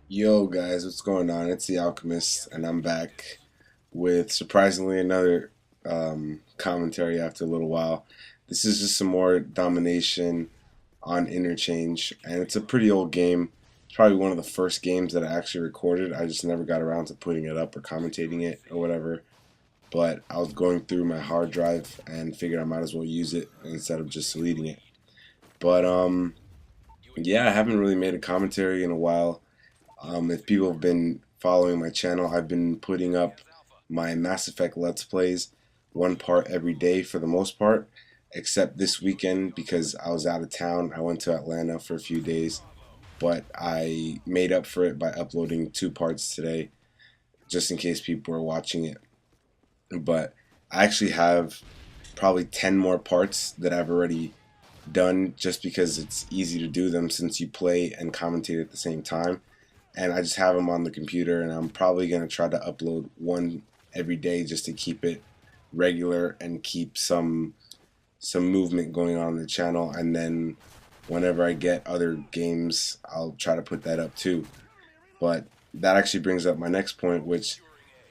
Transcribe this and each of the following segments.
Yo guys, what's going on? It's the Alchemist, and I'm back with surprisingly another commentary after a little while. This is just some more Domination on Interchange, and it's a pretty old game. It's probably one of the first games that I actually recorded. I just never got around to putting it up or commentating it or whatever. But I was going through my hard drive and figured I might as well use it instead of just deleting it. But yeah, I haven't really made a commentary in a while. If people have been following my channel, I've been putting up my Mass Effect Let's Plays, one part every day for the most part, except this weekend because I was out of town. I went to Atlanta for a few days, but I made up for it by uploading two parts today, just in case people were watching it. But I actually have probably 10 more parts that I've already done just because it's easy to do them since you play and commentate at the same time, and I just have them on the computer, and I'm probably going to try to upload one every day just to keep it regular and keep some movement going on the channel. And then whenever I get other games, I'll try to put that up too. But that actually brings up my next point, which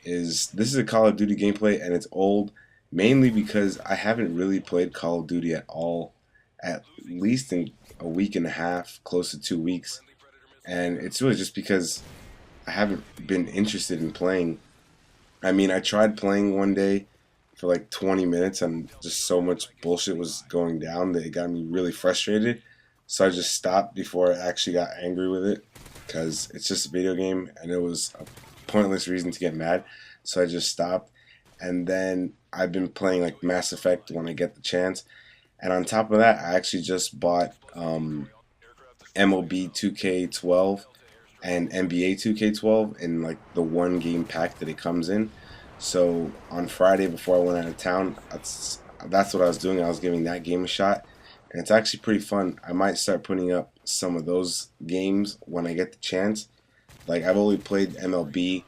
is this is a Call of Duty gameplay, and it's old mainly because I haven't really played Call of Duty at all, at least in a week and a half, close to 2 weeks. And it's really just because I haven't been interested in playing. I mean, I tried playing one day for like 20 minutes, and just so much bullshit was going down that it got me really frustrated. So I just stopped before I actually got angry with it because it's just a video game and it was a pointless reason to get mad. So I just stopped. And then I've been playing like Mass Effect when I get the chance. And on top of that, I actually just bought MLB 2K12 and NBA 2K12 in like the one game pack that it comes in. So on Friday before I went out of town, that's what I was doing. I was giving that game a shot, and it's actually pretty fun. I might start putting up some of those games when I get the chance. Like I've only played MLB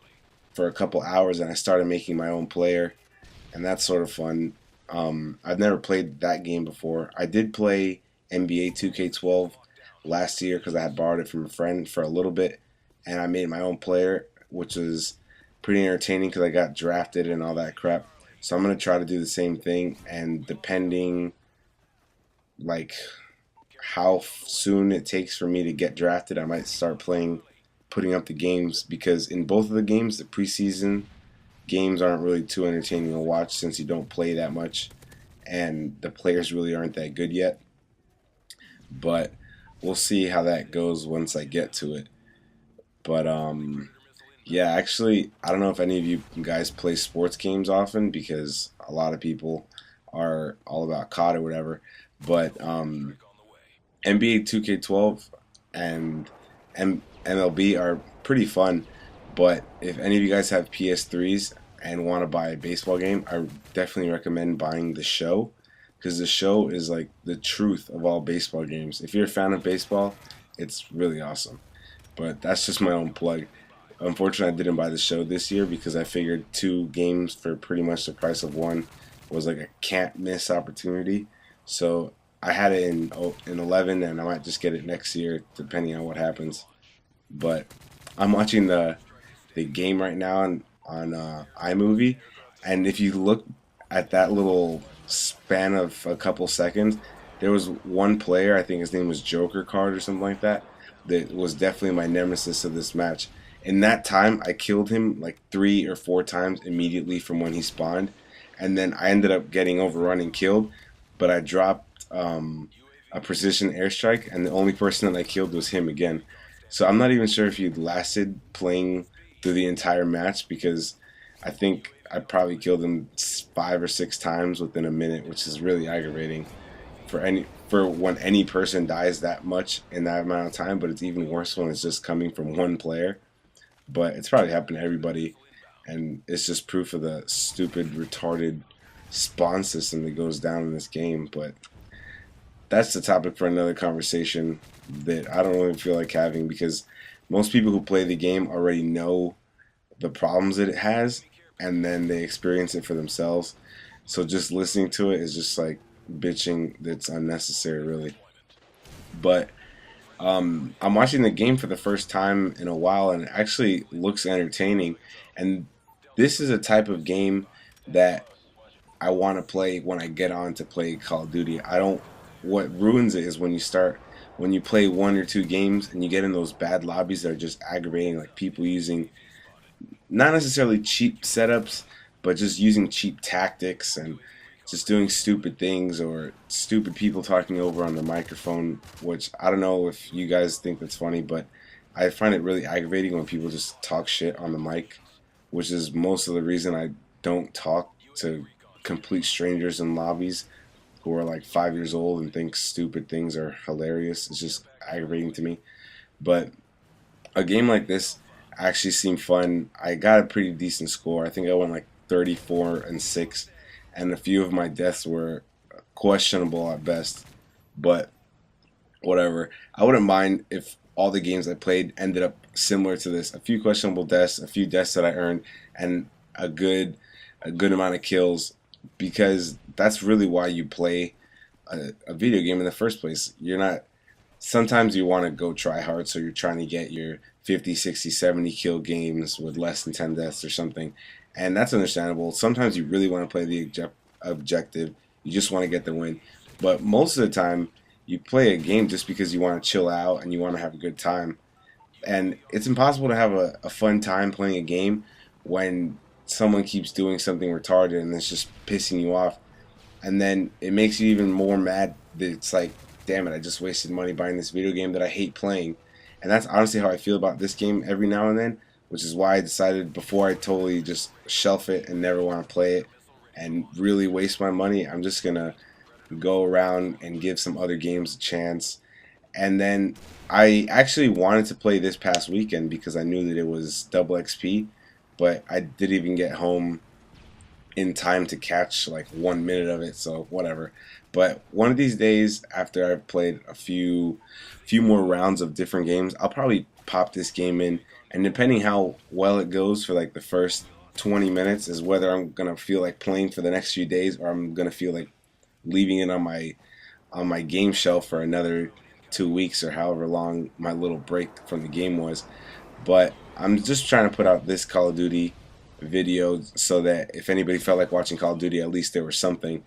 for a couple hours, and I started making my own player, and that's sort of fun. I've never played that game before. I did play NBA 2K12 last year because I had borrowed it from a friend for a little bit, and I made my own player, which was pretty entertaining because I got drafted and all that crap. So I'm gonna try to do the same thing, and depending like how soon it takes for me to get drafted, I might start playing, putting up the games, because in both of the games, the preseason games aren't really too entertaining to watch since you don't play that much, and the players really aren't that good yet. But we'll see how that goes once I get to it. But yeah, actually, I don't know if any of you guys play sports games often because a lot of people are all about COD or whatever. But NBA 2K12 and MLB are pretty fun. But if any of you guys have PS3s and want to buy a baseball game, I definitely recommend buying the show, because the show is like the truth of all baseball games. If you're a fan of baseball, it's really awesome. But that's just my own plug. Unfortunately, I didn't buy the show this year because I figured two games for pretty much the price of one was like a can't miss opportunity. So I had it in 11, and I might just get it next year depending on what happens. But I'm watching the game right now on iMovie, and if you look at that little span of a couple seconds, there was one player, I think his name was Joker Card or something like that, that was definitely my nemesis of this match. In that time, I killed him like 3 or 4 times immediately from when he spawned, and then I ended up getting overrun and killed, but I dropped a precision airstrike, and the only person that I killed was him again. So I'm not even sure if he lasted playing through the entire match, because I think I probably killed him 5 or 6 times within a minute, which is really aggravating for when any person dies that much in that amount of time. But it's even worse when it's just coming from one player. But it's probably happened to everybody, and it's just proof of the stupid, retarded spawn system that goes down in this game. But that's the topic for another conversation that I don't really feel like having, because most people who play the game already know the problems that it has, and then they experience it for themselves. So just listening to it is just like bitching that's unnecessary, really. But I'm watching the game for the first time in a while, and it actually looks entertaining. And this is a type of game that I want to play when I get on to play Call of Duty. I don't. What ruins it is when you play one or two games and you get in those bad lobbies that are just aggravating, like people using not necessarily cheap setups, but just using cheap tactics and just doing stupid things or stupid people talking over on the microphone, which I don't know if you guys think that's funny, but I find it really aggravating when people just talk shit on the mic, which is most of the reason I don't talk to complete strangers in lobbies who are like 5 years old and think stupid things are hilarious. It's just aggravating to me. But a game like this actually seemed fun. I got a pretty decent score. I think I went like 34-6, and a few of my deaths were questionable at best. But whatever. I wouldn't mind if all the games I played ended up similar to this. A few questionable deaths, a few deaths that I earned, and a good a good amount of kills, because that's really why you play a video game in the first place. You're not Sometimes you want to go try hard, so you're trying to get your 50, 60, 70 kill games with less than 10 deaths or something. And that's understandable. Sometimes you really want to play the objective. You just want to get the win. But most of the time, you play a game just because you want to chill out and you want to have a good time. And it's impossible to have a fun time playing a game when someone keeps doing something retarded and it's just pissing you off, and then it makes you even more mad that it's like, damn it, I just wasted money buying this video game that I hate playing. And that's honestly how I feel about this game every now and then, which is why I decided, before I totally just shelf it and never want to play it and really waste my money, I'm just gonna go around and give some other games a chance. And then I actually wanted to play this past weekend because I knew that it was double XP, but I didn't even get home in time to catch like 1 minute of it, so whatever. But one of these days, after I've played a few more rounds of different games, I'll probably pop this game in, and depending how well it goes for like the first 20 minutes is whether I'm gonna feel like playing for the next few days, or I'm gonna feel like leaving it on my game shelf for another 2 weeks or however long my little break from the game was. But I'm just trying to put out this Call of Duty video so that if anybody felt like watching Call of Duty, at least there was something.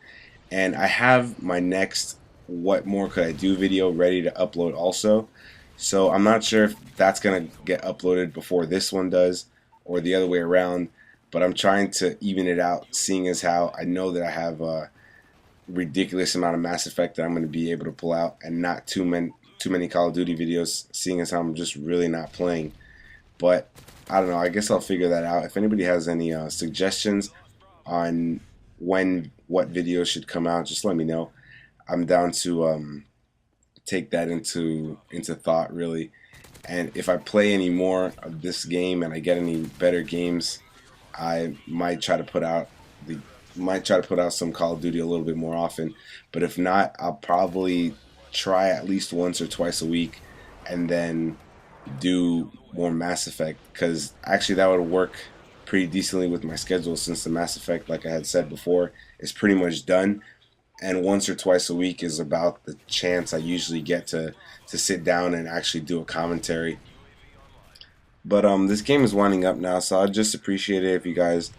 And I have my next "What More Could I Do" video ready to upload also. So I'm not sure if that's going to get uploaded before this one does or the other way around, but I'm trying to even it out, seeing as how I know that I have a ridiculous amount of Mass Effect that I'm going to be able to pull out, and not too many Call of Duty videos, seeing as how I'm just really not playing. But I don't know. I guess I'll figure that out. If anybody has any suggestions on what videos should come out, just let me know. I'm down to take that into thought, really. And if I play any more of this game and I get any better games, I the might try to put out some Call of Duty a little bit more often. But if not, I'll probably try at least once or twice a week, and then do more Mass Effect, because actually that would work pretty decently with my schedule, since the Mass Effect, like I had said before, is pretty much done. And once or twice a week is about the chance I usually get to sit down and actually do a commentary. But this game is winding up now, so I'd just appreciate it if you guys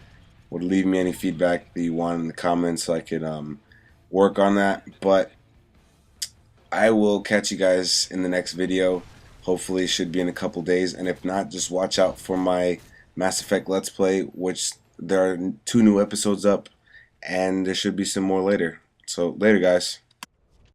would leave me any feedback that you want in the comments so I could work on that. But I will catch you guys in the next video. Hopefully it should be in a couple days, and if not, just watch out for my Mass Effect Let's Play, which there are 2 new episodes up, and there should be some more later. So later, guys.